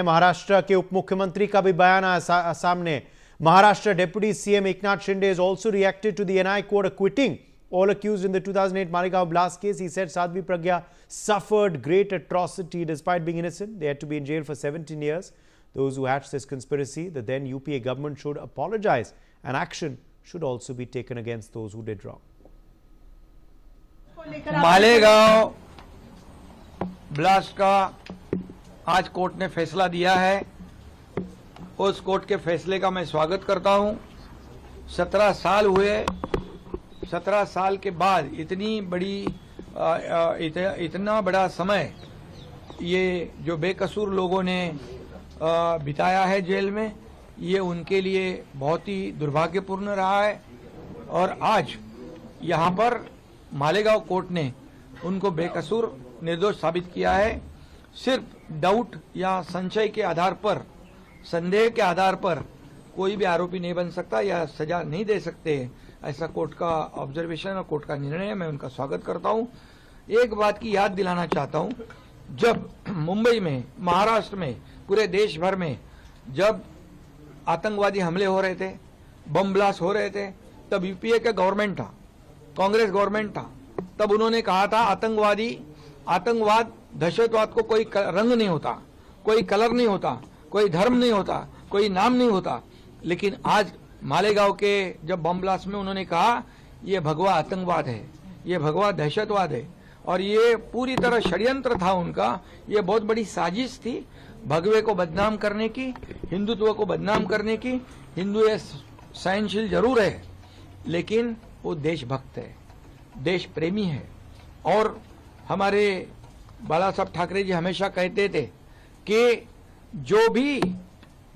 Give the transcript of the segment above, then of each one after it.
महाराष्ट्र के उप मुख्यमंत्री का भी बयान आया सामने। Maharashtra Deputy CM Eknath Shinde has also reacted to the NI court acquitting all accused in the 2008 Malegaon blast case. He said Sadhvi Pragya suffered great atrocity despite being innocent. They had to be in jail for 17 years. Those who hatched this conspiracy, the then UPA government should apologize and action should also be taken against those who did wrong. Malegaon blast का आज court ने फैसला दिया है। उस court के फैसले का मैं स्वागत करता हूं। 17 साल हुए, 17 साल के बाद इतना बड़ा समय ये जो बेकसूर लोगों ने बिताया है जेल में, ये उनके लिए बहुत ही दुर्भाग्यपूर्ण रहा है। और आज यहाँ पर मालेगांव कोर्ट ने उनको बेकसूर निर्दोष साबित किया है। सिर्फ डाउट या संशय के आधार पर, संदेह के आधार पर कोई भी आरोपी नहीं बन सकता या सजा नहीं दे सकते। ऐसा कोर्ट का ऑब्जर्वेशन और कोर्ट का निर्णय है, मैं उनका स्वागत करता हूं। एक बात की याद दिलाना चाहता हूं, जब मुंबई में, महाराष्ट्र में, पूरे देश भर में जब आतंकवादी हमले हो रहे थे, बम ब्लास्ट हो रहे थे, तब यूपीए का गवर्नमेंट था, कांग्रेस गवर्नमेंट था। तब उन्होंने कहा था आतंकवाद, दहशतवाद को कोई रंग नहीं होता, कोई कलर नहीं होता, कोई धर्म नहीं होता, कोई नाम नहीं होता। लेकिन आज मालेगांव के जब बम ब्लास्ट में उन्होंने कहा ये भगवा आतंकवाद है, ये भगवा दहशतवाद है, और ये पूरी तरह षड्यंत्र था उनका। ये बहुत बड़ी साजिश थी भगवे को बदनाम करने की, हिंदुत्व को बदनाम करने की। हिंदू ये सहनशील जरूर है, लेकिन वो देशभक्त है, देश प्रेमी है। और हमारे बाला साहब ठाकरे जी हमेशा कहते थे कि जो भी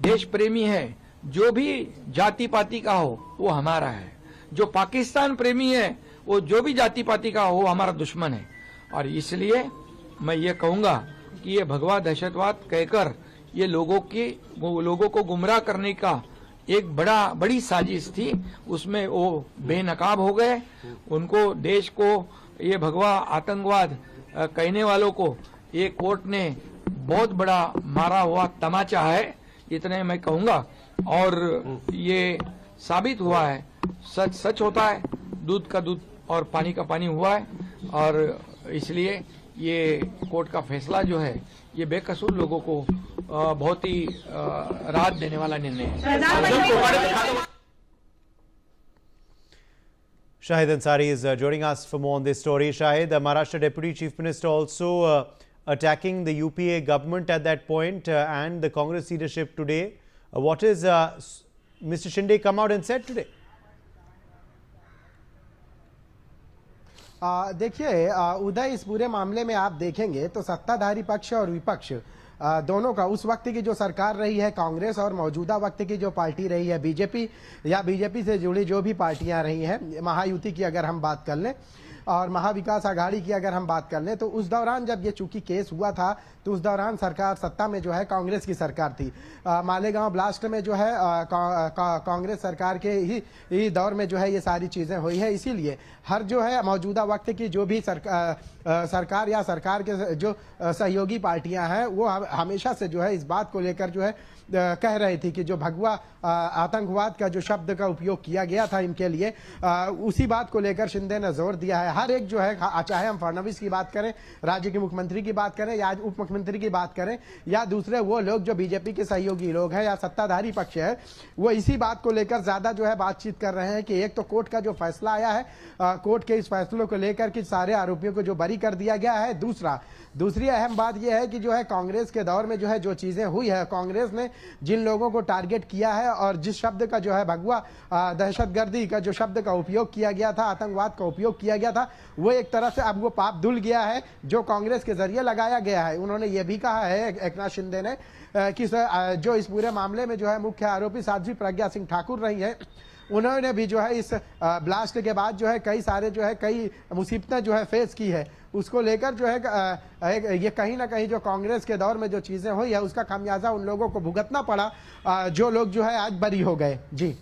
देश प्रेमी है, जो भी जाति पाति का हो, वो हमारा है। जो पाकिस्तान प्रेमी है, वो जो भी जाति पाति का हो, वो हमारा दुश्मन है। और इसलिए मैं ये कहूंगा कि ये भगवा दहशतवाद कहकर ये लोगों को गुमराह करने का एक बड़ी साजिश थी। उसमें वो बेनकाब हो गए। उनको, देश को ये भगवा आतंकवाद कहने वालों को ये कोर्ट ने बहुत बड़ा मारा हुआ तमाचा है, इतने मैं कहूंगा। और ये साबित हुआ है, सच सच होता है, दूध का दूध और पानी का पानी हुआ है। और इसलिए ये कोर्ट का फैसला जो है, ये बेकसूर लोगों को बहुत ही राहत देने वाला निर्णय है। Shahid Ansari is joining us for more on this story. Shahid, the Maharashtra Deputy Chief Minister also attacking the UPA government at that point and the Congress leadership today. What is Mr. Shinde come out and said today? देखिए उदय, इस पूरे मामले में आप देखेंगे तो सत्ताधारी पक्ष और विपक्ष दोनों का, उस वक्त की जो सरकार रही है कांग्रेस और मौजूदा वक्त की जो पार्टी रही है बीजेपी, या बीजेपी से जुड़ी जो भी पार्टियां रही हैं, महायुति की अगर हम बात कर लें और महाविकास आघाड़ी की अगर हम बात कर लें, तो उस दौरान जब ये चूंकि केस हुआ था तो उस दौरान सरकार सत्ता में जो है कांग्रेस की सरकार थी। मालेगांव ब्लास्ट में जो है कांग्रेस सरकार के ही दौर में जो है ये सारी चीजें हुई है। इसीलिए हर जो है मौजूदा वक्त की जो भी सरकार या सरकार के जो सहयोगी पार्टियां हैं, वो हमेशा से जो है इस बात को लेकर जो है कह रही थी कि जो भगवा आतंकवाद का जो शब्द का उपयोग किया गया था इनके लिए, उसी बात को लेकर शिंदे ने जोर दिया है। हर एक जो है, चाहे हम फडणवीस की बात करें, राज्य के मुख्यमंत्री की बात करें, या उप मुख्यमंत्री की बात करें, या दूसरे वो लोग जो बीजेपी के सहयोगी लोग हैं या सत्ताधारी पक्ष है, वो इसी बात को लेकर ज्यादा जो है बातचीत कर रहे हैं कि एक तो कोर्ट का जो फैसला आया है, कोर्ट के इस फैसलों को लेकर कि सारे आरोपियों को जो बरी कर दिया गया है। दूसरी अहम बात यह है कि जो है कांग्रेस के दौर में जो है जो चीजें हुई है, कांग्रेस ने जिन लोगों को टारगेट किया है और जिस शब्द का जो है भगवा दहशतगर्दी का जो शब्द का उपयोग किया गया था, आतंकवाद का उपयोग किया गया था, वो एक तरह से अब वो पाप धुल गया है जो कांग्रेस के जरिए लगाया गया है। उन्होंने ये भी कहा है एकनाथ शिंदे ने कि जो इस पूरे मामले में जो है मुख्य आरोपी साध्वी प्रज्ञा सिंह ठाकुर रही है, उन्होंने भी जो है इस ब्लास्ट के बाद जो है कई मुसीबतें जो है फेस की है। उसको लेकर जो है ये कहीं ना कहीं जो कांग्रेस के दौर में जो चीजें हुई है, उसका खामियाजा उन लोगों को भुगतना पड़ा जो लोग जो है आज बरी हो गए। जी।